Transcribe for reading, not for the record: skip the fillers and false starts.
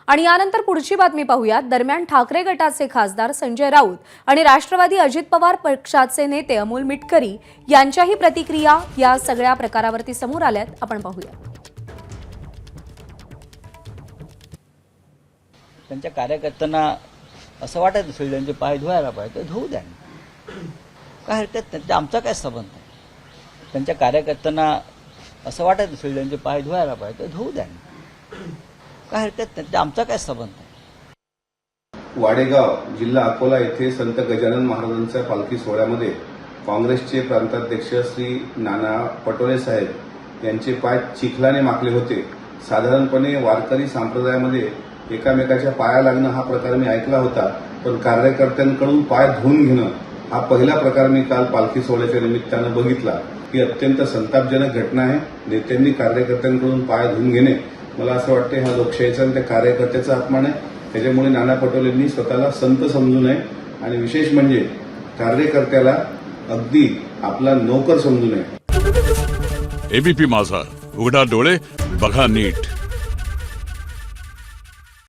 आणि यानंतर पुढची बातमी पाहूयात। दरम्यान ठाकरे गटाचे खासदार संजय राऊत आणि राष्ट्रवादी अजित पवार पक्षाचे नेते अमोल मिटकरी यांच्याही प्रतिक्रिया या सगळ्या प्रकारावरती समोर आल्यात। आपण पाहूया। त्यांच्या कार्यकर्त्यांना असं वाटत असेल त्यांचे पाय धुवायला पाहिजे, धुवू द्या, काय हरकत नाही, आमचा काय संबंध आहे। त्यांच्या कार्यकर्त्यांना असं वाटत असेल त्यांचे पाय धुवायला पाहिजे, धुवू द्या, काय हरकत नाही, आमचा काय संबंध आहे। वाडेगाव जिल्हा अकोला येथे संत गजानन महाराजांच्या पालखी सोहळ्यामध्ये काँग्रेसचे प्रांताध्यक्ष श्री नाना पटोले साहेब यांचे पाय चिखलाने माखले होते। साधारणपणे वारकरी संप्रदायामध्ये एकामेकाच्या पाया लागणं हा प्रकार मी ऐकला होता, पण कार्यकर्त्यांकडून पाय धुवून घेणं हा पहिला प्रकार मी काल पालखी सोहळ्याच्या निमित्तानं बघितला। ही अत्यंत संतापजनक घटना आहे। नेत्यांनी कार्यकर्त्यांकडून पाय धुवून घेणे, मला असं वाटतं हा लोकशाहीचा आणि त्या कार्यकर्त्याचा अपमान आहे। त्याच्यामुळे नाना पटोलेंनी स्वतःला संत समजू नये आणि विशेष म्हणजे कार्यकर्त्याला अगदी आपला नोकर समजू नये। एबीपी माझा, उघडा डोळे बघा नीट।